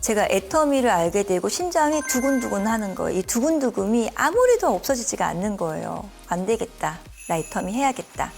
제가 애터미를 알게 되고 심장이 두근두근 하는 거예요. 이 두근두근이 아무리도 없어지지가 않는 거예요. 안 되겠다. 나 애터미 해야겠다.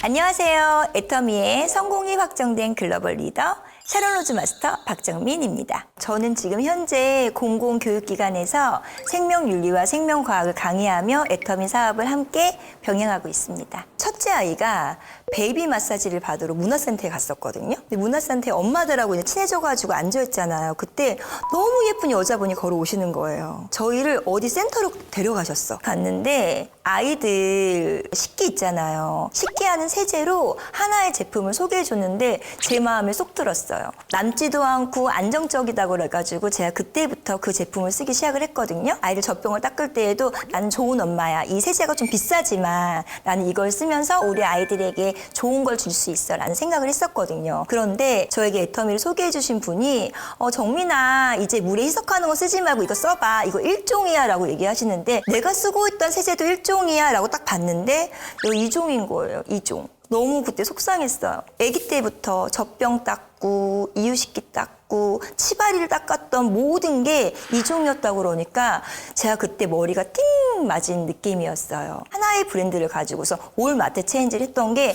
안녕하세요. 애터미의 성공이 확정된 글로벌 리더 샤론 로즈 마스터 박정민입니다. 저는 지금 현재 공공교육기관에서 생명윤리와 생명과학을 강의하며 애터미 사업을 함께 병행하고 있습니다. 첫째 아이가 베이비 마사지를 받으러 문화센터에 갔었거든요. 근데 문화센터에 엄마들하고 친해져가지고 앉아있잖아요. 그때 너무 예쁜 여자분이 걸어오시는 거예요. 저희를 어디 센터로 데려가셨어. 갔는데 아이들 식기 있잖아요. 식기하는 세제로 하나의 제품을 소개해줬는데 제 마음에 쏙 들었어요. 남지도 않고 안정적이다고 그래가지고 제가 그때부터 그 제품을 쓰기 시작을 했거든요. 아이들 젖병을 닦을 때에도 나는 좋은 엄마야. 이 세제가 좀 비싸지만 나는 이걸 쓰면서 우리 아이들에게 좋은 걸 줄 수 있어 라는 생각을 했었거든요. 그런데 저에게 애터미를 소개해 주신 분이 정민아 이제 물에 희석하는 거 쓰지 말고 이거 써봐. 이거 일종이야 라고 얘기하시는데 내가 쓰고 있던 세제도 일종이야 라고 딱 봤는데 이거 2종인 거예요. 2종. 너무 그때 속상했어요. 아기 때부터 젖병 닦고 이유식기 닦고 치바리를 닦았던 모든 게 2종이었다고 그러니까 제가 그때 머리가 띵 맞은 느낌이었어요. 하나의 브랜드를 가지고서 올 마트 체인지를 했던 게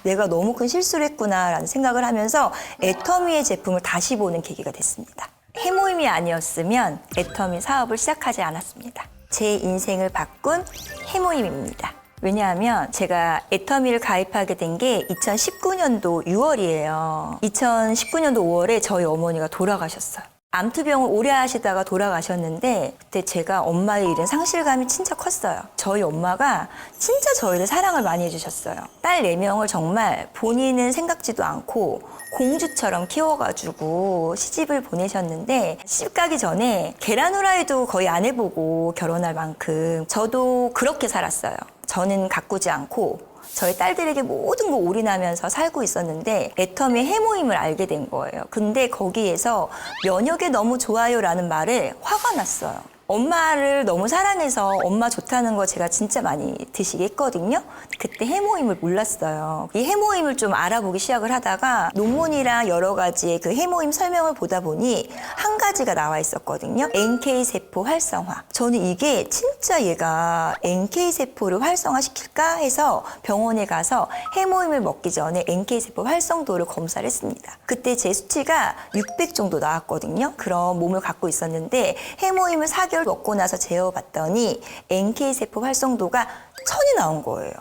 내가 너무 큰 실수를 했구나 라는 생각을 하면서 애터미의 제품을 다시 보는 계기가 됐습니다. 해모임이 아니었으면 애터미 사업을 시작하지 않았습니다. 제 인생을 바꾼 해모임입니다. 왜냐하면 제가 애터미를 가입하게 된 게 2019년도 6월이에요. 2019년도 5월에 저희 어머니가 돌아가셨어요. 암투병을 오래 하시다가 돌아가셨는데 그때 제가 엄마의 잃은 상실감이 진짜 컸어요. 저희 엄마가 진짜 저희를 사랑을 많이 해주셨어요. 딸 4명을 정말 본인은 생각지도 않고 공주처럼 키워가지고 시집을 보내셨는데 시집 가기 전에 계란 후라이도 거의 안 해보고 결혼할 만큼 저도 그렇게 살았어요. 저는 가꾸지 않고 저희 딸들에게 모든 거 올인하면서 살고 있었는데 애터미 해모임을 알게 된 거예요. 근데 거기에서 면역에 너무 좋아요라는 말에 화가 났어요. 엄마를 너무 사랑해서 엄마 좋다는 거 제가 진짜 많이 드시게 했거든요. 그때 해모임을 몰랐어요. 이 해모임을 좀 알아보기 시작을 하다가 논문이랑 여러 가지의 그 해모임 설명을 보다 보니 한 가지가 나와 있었거든요. NK세포 활성화. 저는 이게 진짜 얘가 NK세포를 활성화시킬까 해서 병원에 가서 해모임을 먹기 전에 NK세포 활성도를 검사를 했습니다. 그때 제 수치가 600 정도 나왔거든요. 그런 몸을 갖고 있었는데 해모임을 4개월 먹고 나서 재어봤더니 NK세포 활성도가 1000이 나온 거예요.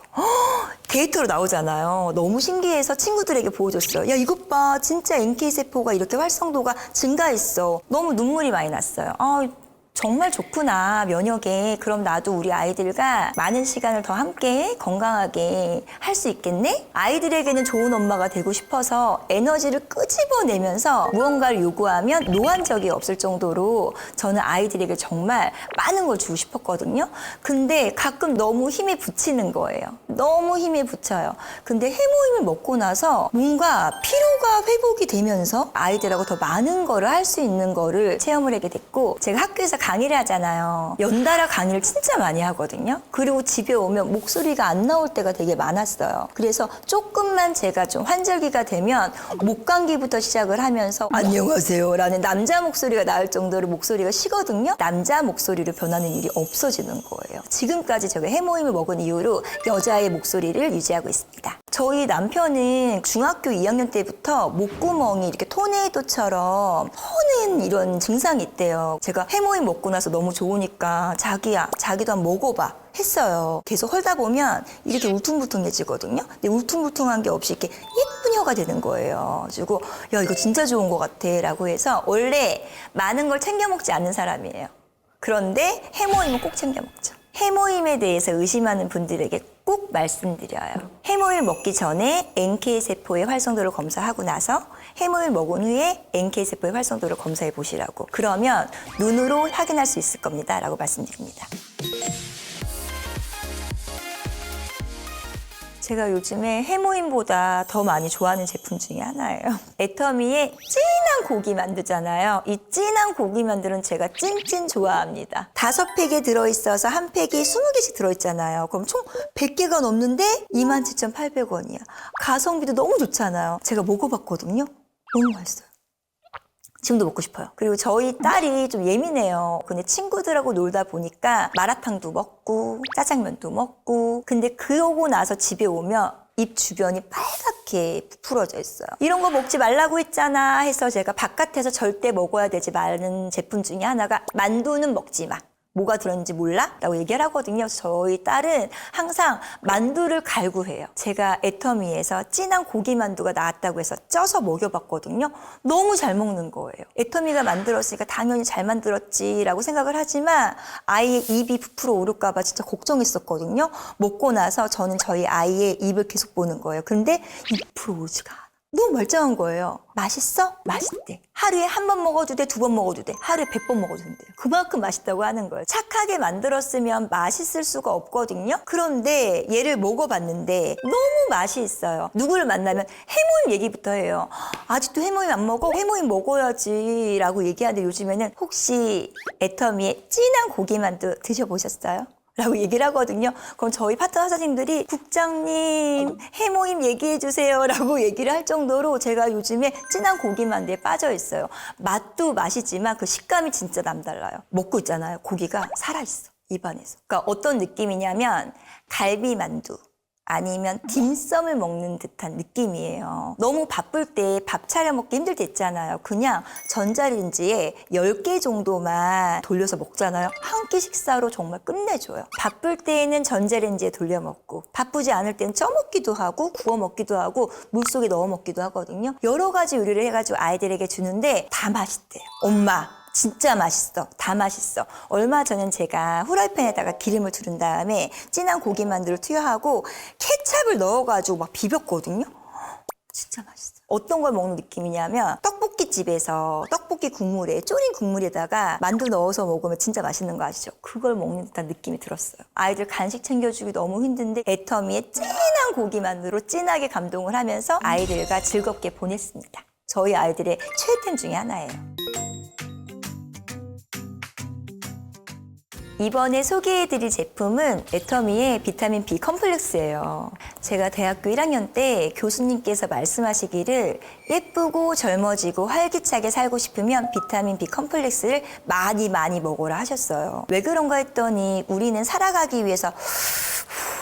데이터로 나오잖아요. 너무 신기해서 친구들에게 보여줬어요. 야 이것 봐. 진짜 NK세포가 이렇게 활성도가 증가했어. 너무 눈물이 많이 났어요. 정말 좋구나 면역에. 그럼 나도 우리 아이들과 많은 시간을 더 함께 건강하게 할 수 있겠네? 아이들에게는 좋은 엄마가 되고 싶어서 에너지를 끄집어내면서 무언가를 요구하면 노한 적이 없을 정도로 저는 아이들에게 정말 많은 걸 주고 싶었거든요. 근데 가끔 너무 힘이 붙이는 거예요. 너무 힘이 붙여요. 근데 해모임을 먹고 나서 뭔가 피로가 회복이 되면서 아이들하고 더 많은 거를 할 수 있는 거를 체험을 하게 됐고 제가 학교에서 강의를 하잖아요. 연달아 강의를 진짜 많이 하거든요. 그리고 집에 오면 목소리가 안 나올 때가 되게 많았어요. 그래서 조금만 제가 좀 환절기가 되면 목감기부터 시작을 하면서 안녕하세요 라는 남자 목소리가 나올 정도로 목소리가 쉬거든요. 남자 목소리로 변하는 일이 없어지는 거예요. 지금까지 제가 해모임을 먹은 이후로 여자의 목소리를 유지하고 있습니다. 저희 남편은 중학교 2학년 때부터 목구멍이 이렇게 토네이도처럼 터는 이런 증상이 있대요. 제가 해모임 먹고 나서 너무 좋으니까 자기야, 자기도 한번 먹어봐 했어요. 계속 헐다 보면 이렇게 울퉁불퉁해지거든요. 근데 울퉁불퉁한 게 없이 이렇게 예쁜 혀가 되는 거예요. 그리고 야 이거 진짜 좋은 것 같아 라고 해서 원래 많은 걸 챙겨 먹지 않는 사람이에요. 그런데 해모임은 꼭 챙겨 먹죠. 해모임에 대해서 의심하는 분들에게 꼭 말씀드려요. 해모임 먹기 전에 NK세포의 활성도를 검사하고 나서 해모임 먹은 후에 NK세포의 활성도를 검사해 보시라고. 그러면 눈으로 확인할 수 있을 겁니다 라고 말씀드립니다. 제가 요즘에 해모임보다 더 많이 좋아하는 제품 중에 하나예요. 애터미의 진한 고기 만두잖아요. 이 진한 고기 만두는 제가 찐찐 좋아합니다. 5팩에 들어있어서 한 팩이 20개씩 들어있잖아요. 그럼 총 100개가 넘는데 27,800원이야. 가성비도 너무 좋잖아요. 제가 먹어봤거든요. 너무 맛있어요. 지금도 먹고 싶어요. 그리고 저희 딸이 좀 예민해요. 근데 친구들하고 놀다 보니까 마라탕도 먹고 짜장면도 먹고, 근데 그러고 나서 집에 오면 입 주변이 빨갛게 부풀어져 있어요. 이런 거 먹지 말라고 했잖아 해서 제가 바깥에서 절대 먹어야 되지 말는 제품 중에 하나가 만두는 먹지 마. 뭐가 들었는지 몰라? 라고 얘기를 하거든요. 저희 딸은 항상 만두를 갈구해요. 제가 애터미에서 진한 고기 만두가 나왔다고 해서 쪄서 먹여봤거든요. 너무 잘 먹는 거예요. 애터미가 만들었으니까 당연히 잘 만들었지라고 생각을 하지만 아이의 입이 부풀어 오를까 봐 진짜 걱정했었거든요. 먹고 나서 저는 저희 아이의 입을 계속 보는 거예요. 근데 입 부풀어 오르지가 않아. 너무 멀쩡한 거예요. 맛있어? 맛있대. 하루에 한 번 먹어도 돼, 2번 먹어도 돼. 하루에 100번 먹어도 된대요. 그만큼 맛있다고 하는 거예요. 착하게 만들었으면 맛있을 수가 없거든요. 그런데 얘를 먹어봤는데 너무 맛이 있어요. 누구를 만나면 해모임 얘기부터 해요. 아직도 해모임 안 먹어? 해모임 먹어야지 라고 얘기하는데 요즘에는 혹시 애터미의 진한 고기만두 드셔보셨어요? 라고 얘기를 하거든요. 그럼 저희 파트너 사장님들이 국장님 해모임 얘기해 주세요 라고 얘기를 할 정도로 제가 요즘에 진한 고기만두에 빠져 있어요. 맛도 맛이지만 그 식감이 진짜 남달라요. 먹고 있잖아요. 고기가 살아있어. 입안에서. 그러니까 어떤 느낌이냐면 갈비만두 아니면 딤섬을 먹는 듯한 느낌이에요. 너무 바쁠 때 밥 차려 먹기 힘들 때 있잖아요. 그냥 전자레인지에 10개 정도만 돌려서 먹잖아요. 한 끼 식사로 정말 끝내줘요. 바쁠 때에는 전자레인지에 돌려 먹고, 바쁘지 않을 때는 쪄 먹기도 하고 구워 먹기도 하고 물속에 넣어 먹기도 하거든요. 여러 가지 요리를 해가지고 아이들에게 주는데 다 맛있대요. 엄마 진짜 맛있어. 다 맛있어. 얼마 전엔 제가 후라이팬에다가 기름을 두른 다음에 진한 고기만두를 투여하고 케찹을 넣어가지고 막 비볐거든요. 진짜 맛있어. 어떤 걸 먹는 느낌이냐면 떡볶이집에서 떡볶이 국물에 졸인 국물에다가 만두 넣어서 먹으면 진짜 맛있는 거 아시죠? 그걸 먹는 듯한 느낌이 들었어요. 아이들 간식 챙겨주기 너무 힘든데 애터미의 진한 고기만두로 진하게 감동을 하면서 아이들과 즐겁게 보냈습니다. 저희 아이들의 최애템 중에 하나예요. 이번에 소개해드릴 제품은 애터미의 비타민 B 컴플렉스예요. 제가 대학교 1학년 때 교수님께서 말씀하시기를 예쁘고 젊어지고 활기차게 살고 싶으면 비타민 B 컴플렉스를 많이 먹어라 하셨어요. 왜 그런가 했더니 우리는 살아가기 위해서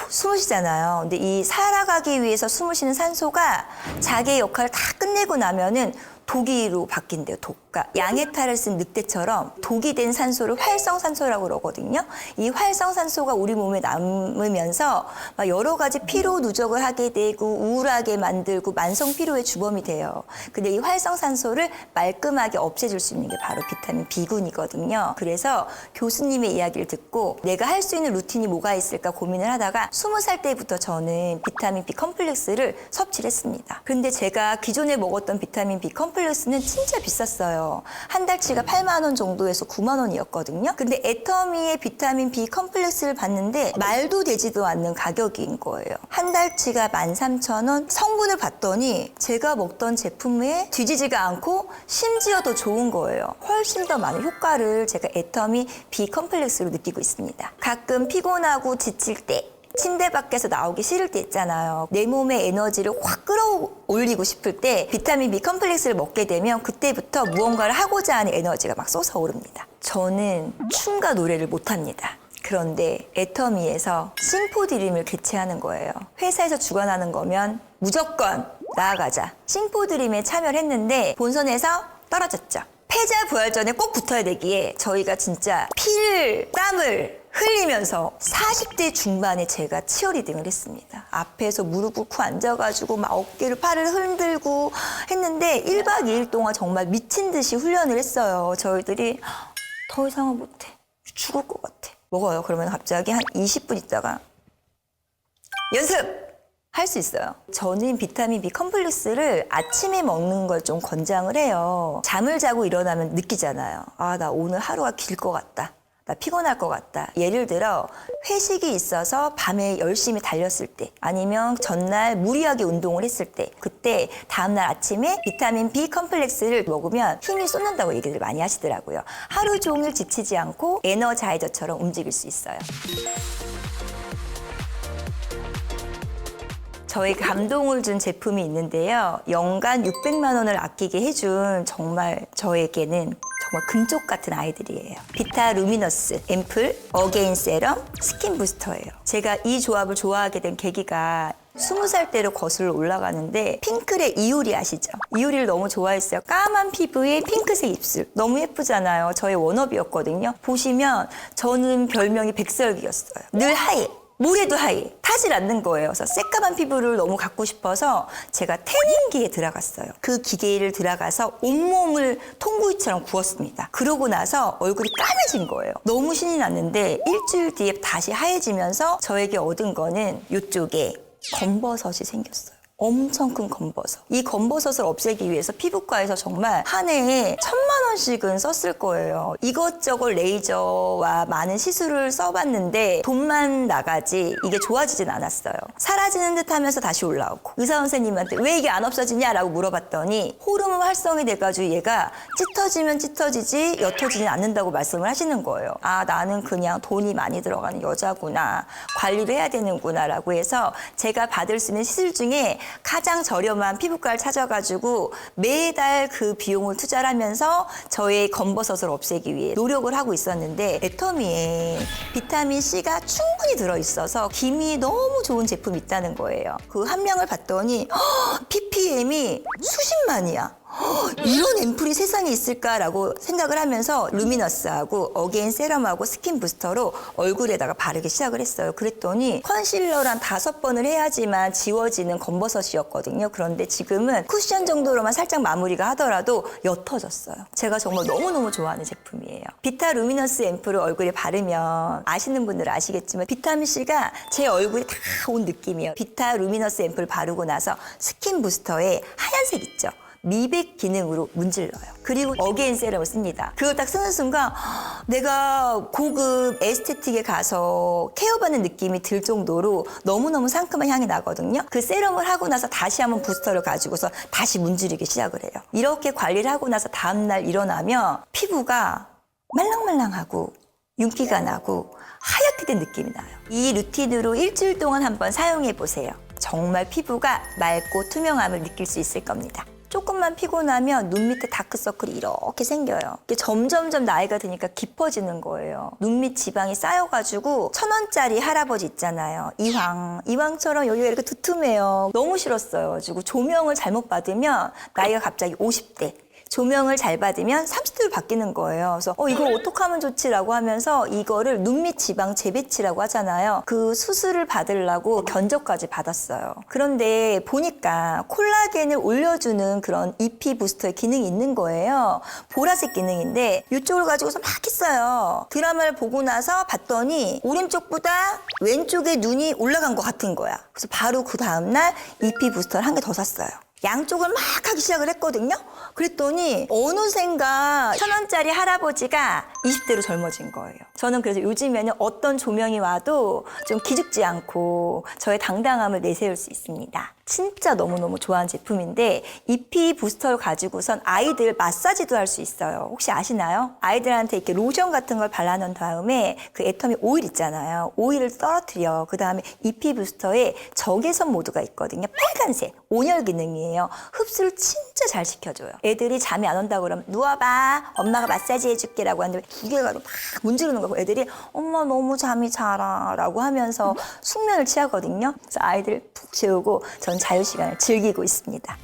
숨을 쉬잖아요. 근데 이 살아가기 위해서 숨을 쉬는 산소가 자기의 역할을 다 끝내고 나면은 독이로 바뀐대요. 독. 그러니까 양의 탈을 쓴 늑대처럼 독이 된 산소를 활성산소라고 그러거든요. 이 활성산소가 우리 몸에 남으면서 여러 가지 피로 누적을 하게 되고 우울하게 만들고 만성 피로의 주범이 돼요. 근데 이 활성산소를 말끔하게 없애줄 수 있는 게 바로 비타민 B군이거든요. 그래서 교수님의 이야기를 듣고 내가 할 수 있는 루틴이 뭐가 있을까 고민을 하다가 20살 때부터 저는 비타민 B 컴플렉스를 섭취를 했습니다. 근데 제가 기존에 먹었던 비타민 B 컴플렉스는 진짜 비쌌어요. 한 달치가 8만 원 정도에서 9만 원이었거든요. 근데 애터미의 비타민 B 컴플렉스를 봤는데 말도 되지도 않는 가격인 거예요. 한 달치가 13,000원. 성분을 봤더니 제가 먹던 제품에 뒤지지가 않고 심지어 더 좋은 거예요. 훨씬 더 많은 효과를 제가 애터미 B 컴플렉스로 느끼고 있습니다. 가끔 피곤하고 지칠 때 침대 밖에서 나오기 싫을 때 있잖아요. 내 몸의 에너지를 확 끌어올리고 싶을 때 비타민 B 컴플렉스를 먹게 되면 그때부터 무언가를 하고자 하는 에너지가 막 솟아오릅니다. 저는 춤과 노래를 못합니다. 그런데 애터미에서 싱포드림을 개최하는 거예요. 회사에서 주관하는 거면 무조건 나아가자. 싱포드림에 참여를 했는데 본선에서 떨어졌죠. 패자 부활전에 꼭 붙어야 되기에 저희가 진짜 피를 땀을 흘리면서 40대 중반에 제가 치어리딩을 했습니다. 앞에서 무릎 꿇고 앉아가지고 막 어깨를 팔을 흔들고 했는데 1박 2일 동안 정말 미친 듯이 훈련을 했어요. 저희들이 더 이상은 못해. 죽을 것 같아. 먹어요. 그러면 갑자기 한 20분 있다가 연습! 할 수 있어요. 저는 비타민 B 컴플렉스를 아침에 먹는 걸 좀 권장을 해요. 잠을 자고 일어나면 느끼잖아요. 아, 나 오늘 하루가 길 것 같다. 나 피곤할 것 같다. 예를 들어 회식이 있어서 밤에 열심히 달렸을 때 아니면 전날 무리하게 운동을 했을 때 그때 다음날 아침에 비타민 B 컴플렉스를 먹으면 힘이 솟는다고 얘기를 많이 하시더라고요. 하루 종일 지치지 않고 에너자이저처럼 움직일 수 있어요. 저희 감동을 준 제품이 있는데요. 연간 600만 원을 아끼게 해준 정말 저에게는 정말 금쪽 같은 아이들이에요. 비타 루미너스 앰플, 어게인 세럼, 스킨 부스터예요. 제가 이 조합을 좋아하게 된 계기가 20살 때로 거슬러 올라가는데 핑클의 이효리 아시죠? 이효리를 너무 좋아했어요. 까만 피부에 핑크색 입술. 너무 예쁘잖아요. 저의 워너비였거든요. 보시면 저는 별명이 백설기였어요. 늘 하얘. 뭐래도 하얘. 타질 않는 거예요. 그래서 새까만 피부를 너무 갖고 싶어서 제가 태닝기에 들어갔어요. 그 기계를 들어가서 온몸을 통구이처럼 구웠습니다. 그러고 나서 얼굴이 까매진 거예요. 너무 신이 났는데 일주일 뒤에 다시 하얘지면서 저에게 얻은 거는 이쪽에 검버섯이 생겼어요. 엄청 큰 검버섯. 이 검버섯을 없애기 위해서 피부과에서 정말 한 해에 1,000만 원씩은 썼을 거예요. 이것저것 레이저와 많은 시술을 써봤는데 돈만 나가지 이게 좋아지진 않았어요. 사라지는 듯 하면서 다시 올라오고 의사 선생님한테 왜 이게 안 없어지냐라고 물어봤더니 호르몬 활성이 돼가지고 얘가 짙어지면 짙어지지 옅어지진 않는다고 말씀을 하시는 거예요. 아, 나는 그냥 돈이 많이 들어가는 여자구나. 관리를 해야 되는구나 라고 해서 제가 받을 수 있는 시술 중에 가장 저렴한 피부과를 찾아가지고 매달 그 비용을 투자를 하면서 저의 검버섯을 없애기 위해 노력을 하고 있었는데 애터미에 비타민C가 충분히 들어있어서 기미에 너무 좋은 제품이 있다는 거예요. 그 함량을 봤더니 ppm이 수십만이야. 이런 앰플이 세상에 있을까라고 생각을 하면서 루미너스하고 어게인 세럼하고 스킨 부스터로 얼굴에다가 바르기 시작을 했어요. 그랬더니 컨실러를 한 5번을 해야지만 지워지는 검버섯이었거든요. 그런데 지금은 쿠션 정도로만 살짝 마무리가 하더라도 옅어졌어요. 제가 정말 너무너무 좋아하는 제품이에요. 비타 루미너스 앰플을 얼굴에 바르면 아시는 분들은 아시겠지만 비타민C가 제 얼굴에 다 온 느낌이에요. 비타 루미너스 앰플 바르고 나서 스킨 부스터에 하얀색 있죠. 미백 기능으로 문질러요. 그리고 어게인 세럼을 씁니다. 그걸 딱 쓰는 순간 내가 고급 에스테틱에 가서 케어받는 느낌이 들 정도로 너무너무 상큼한 향이 나거든요. 그 세럼을 하고 나서 다시 한번 부스터를 가지고서 다시 문지르기 시작을 해요. 이렇게 관리를 하고 나서 다음날 일어나면 피부가 말랑말랑하고 윤기가 나고 하얗게 된 느낌이 나요. 이 루틴으로 일주일 동안 한번 사용해 보세요. 정말 피부가 맑고 투명함을 느낄 수 있을 겁니다. 조금만 피곤하면 눈 밑에 다크서클이 이렇게 생겨요. 이게 점점점 나이가 드니까 깊어지는 거예요. 눈 밑 지방이 쌓여가지고 1,000원짜리 할아버지 있잖아요. 이황처럼 여기가 이렇게 두툼해요. 너무 싫었어요. 그리고 조명을 잘못 받으면 나이가 갑자기 50대. 조명을 잘 받으면 30도로 바뀌는 거예요. 그래서 이걸 어떻게 하면 좋지라고 하면서 이거를 눈밑 지방 재배치라고 하잖아요. 그 수술을 받으려고 견적까지 받았어요. 그런데 보니까 콜라겐을 올려주는 그런 EP 부스터의 기능이 있는 거예요. 보라색 기능인데 이쪽을 가지고서 막 했어요. 드라마를 보고 나서 봤더니 오른쪽보다 왼쪽에 눈이 올라간 것 같은 거야. 그래서 바로 그 다음날 EP 부스터를 한 개 더 샀어요. 양쪽을 막 하기 시작을 했거든요. 그랬더니 어느샌가 1,000원짜리 할아버지가 20대로 젊어진 거예요. 저는 그래서 요즘에는 어떤 조명이 와도 좀 기죽지 않고 저의 당당함을 내세울 수 있습니다. 진짜 너무너무 좋아하는 제품인데 EP 부스터를 가지고선 아이들 마사지도 할 수 있어요. 혹시 아시나요? 아이들한테 이렇게 로션 같은 걸 발라놓은 다음에 그 애터미 오일 있잖아요. 오일을 떨어뜨려. 그 다음에 EP 부스터에 적외선 모드가 있거든요. 빨간색 온열 기능이에요. 흡수를 진짜 잘 시켜줘요. 애들이 잠이 안 온다고 그러면 누워봐. 엄마가 마사지 해줄게 라고 하는데 두 개가 막 문지르는 거고 애들이 엄마 너무 잠이 잘 와 라고 하면서 숙면을 취하거든요. 그래서 아이들을 푹 재우고 전 자유시간을 즐기고 있습니다.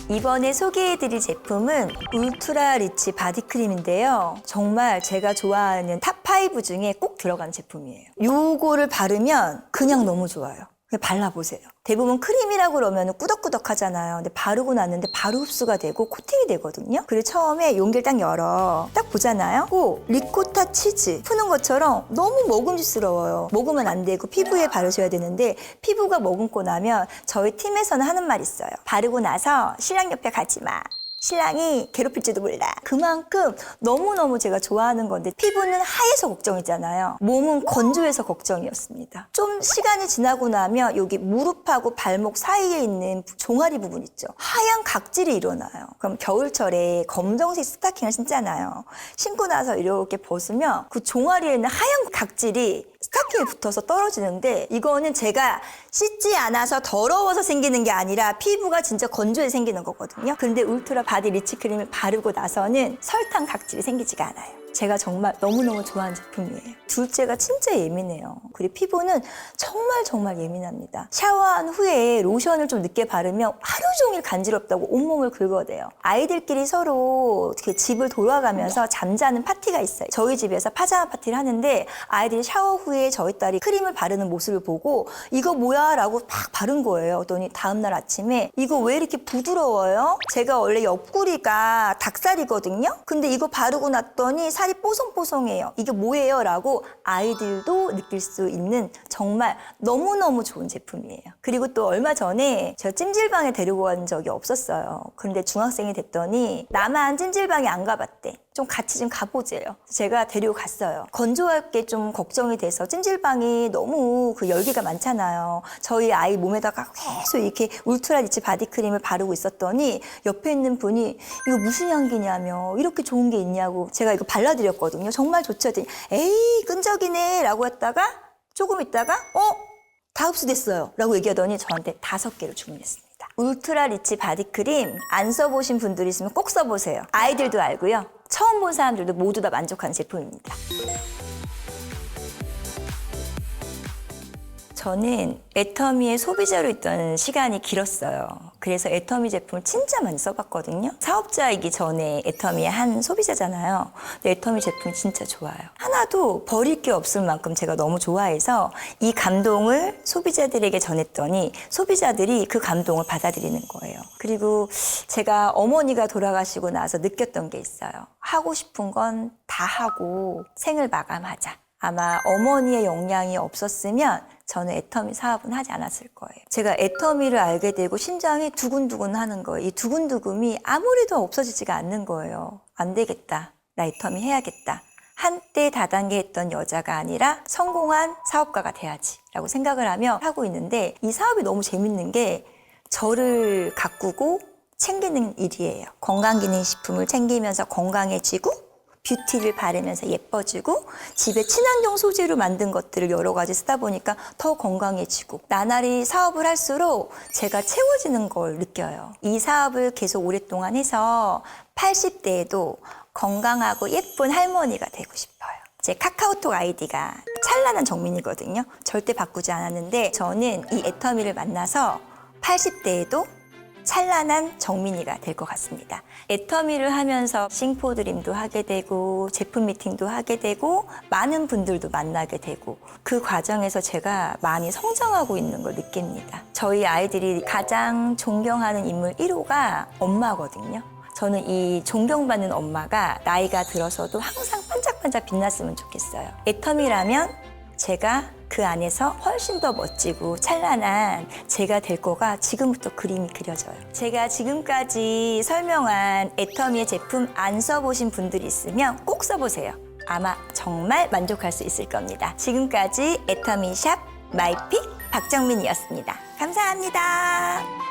이번에 소개해드릴 제품은 울트라 리치 바디크림인데요. 정말 제가 좋아하는 탑5 중에 꼭 들어가는 제품이에요. 요거를 바르면 그냥 너무 좋아요. 그냥 발라보세요. 대부분 크림이라고 그러면 꾸덕꾸덕 하잖아요. 근데 바르고 났는데 바로 흡수가 되고 코팅이 되거든요. 그리고 처음에 용기를 딱 열어. 딱 보잖아요. 리코타 치즈 푸는 것처럼 너무 먹음직스러워요. 먹으면 안 되고 피부에 바르셔야 되는데 피부가 머금고 나면 저희 팀에서는 하는 말이 있어요. 바르고 나서 신랑 옆에 가지 마. 신랑이 괴롭힐지도 몰라. 그만큼 너무너무 제가 좋아하는 건데 피부는 하얘서 걱정이잖아요. 몸은 건조해서 걱정이었습니다. 좀 시간이 지나고 나면 여기 무릎하고 발목 사이에 있는 종아리 부분 있죠. 하얀 각질이 일어나요. 그럼 겨울철에 검정색 스타킹을 신잖아요. 신고 나서 이렇게 벗으면 그 종아리에 있는 하얀 각질이 스타킹에 붙어서 떨어지는데 이거는 제가 씻지 않아서 더러워서 생기는 게 아니라 피부가 진짜 건조해 생기는 거거든요. 근데 울트라 바디 리치 크림을 바르고 나서는 설탕 각질이 생기지가 않아요. 제가 정말 너무너무 좋아하는 제품이에요. 둘째가 진짜 예민해요. 그리고 피부는 정말 예민합니다. 샤워한 후에 로션을 좀 늦게 바르면 하루 종일 간지럽다고 온몸을 긁어대요. 아이들끼리 서로 이렇게 집을 돌아가면서 잠자는 파티가 있어요. 저희 집에서 파자마 파티를 하는데 아이들이 샤워 후에 저희 딸이 크림을 바르는 모습을 보고 이거 뭐야? 라고 막 바른 거예요. 그랬더니 다음날 아침에 이거 왜 이렇게 부드러워요? 제가 원래 옆구리가 닭살이거든요. 근데 이거 바르고 났더니 살이 뽀송뽀송해요. 이게 뭐예요? 라고 아이들도 느낄 수 있는 정말 너무너무 좋은 제품이에요. 그리고 또 얼마 전에 제가 찜질방에 데리고 간 적이 없었어요. 그런데 중학생이 됐더니 나만 찜질방에 안 가봤대. 좀 같이 좀 가보재요. 제가 데리고 갔어요. 건조할 게 좀 걱정이 돼서 찜질방이 너무 그 열기가 많잖아요. 저희 아이 몸에다가 계속 이렇게 울트라 리치 바디크림을 바르고 있었더니 옆에 있는 분이 이거 무슨 향기냐며 이렇게 좋은 게 있냐고 제가 이거 발라드렸거든요. 정말 좋죠. 했더니 에이 끈적이네 라고 했다가 조금 있다가 다 흡수됐어요 라고 얘기하더니 저한테 5개를 주문했습니다. 울트라 리치 바디크림 안 써보신 분들이 있으면 꼭 써보세요. 아이들도 알고요. 처음 본 사람들도 모두 다 만족하는 제품입니다. 저는 애터미의 소비자로 있던 시간이 길었어요. 그래서 애터미 제품을 진짜 많이 써봤거든요. 사업자이기 전에 애터미의 한 소비자잖아요. 근데 애터미 제품이 진짜 좋아요. 하나도 버릴 게 없을 만큼 제가 너무 좋아해서 이 감동을 소비자들에게 전했더니 소비자들이 그 감동을 받아들이는 거예요. 그리고 제가 어머니가 돌아가시고 나서 느꼈던 게 있어요. 하고 싶은 건 다 하고 생을 마감하자. 아마 어머니의 영향이 없었으면 저는 애터미 사업은 하지 않았을 거예요. 제가 애터미를 알게 되고 심장이 두근두근 하는 거예요. 이 두근두근이 아무리도 없어지지가 않는 거예요. 안 되겠다. 나 애터미 해야겠다. 한때 다단계 했던 여자가 아니라 성공한 사업가가 돼야지 라고 생각을 하며 하고 있는데 이 사업이 너무 재밌는 게 저를 가꾸고 챙기는 일이에요. 건강기능식품을 챙기면서 건강해지고 뷰티를 바르면서 예뻐지고 집에 친환경 소재로 만든 것들을 여러 가지 쓰다 보니까 더 건강해지고 나날이 사업을 할수록 제가 채워지는 걸 느껴요. 이 사업을 계속 오랫동안 해서 80대에도 건강하고 예쁜 할머니가 되고 싶어요. 제 카카오톡 아이디가 찬란한 정민이거든요. 절대 바꾸지 않았는데 저는 이 애터미를 만나서 80대에도 찬란한 정민이가 될 것 같습니다. 애터미를 하면서 싱포드림도 하게 되고 제품 미팅도 하게 되고 많은 분들도 만나게 되고 그 과정에서 제가 많이 성장하고 있는 걸 느낍니다. 저희 아이들이 가장 존경하는 인물 1호가 엄마거든요. 저는 이 존경받는 엄마가 나이가 들어서도 항상 반짝반짝 빛났으면 좋겠어요. 애터미라면 제가 그 안에서 훨씬 더 멋지고 찬란한 제가 될 거가 지금부터 그림이 그려져요. 제가 지금까지 설명한 애터미의 제품 안 써보신 분들이 있으면 꼭 써보세요. 아마 정말 만족할 수 있을 겁니다. 지금까지 애터미 샵 마이픽 박정민이었습니다. 감사합니다.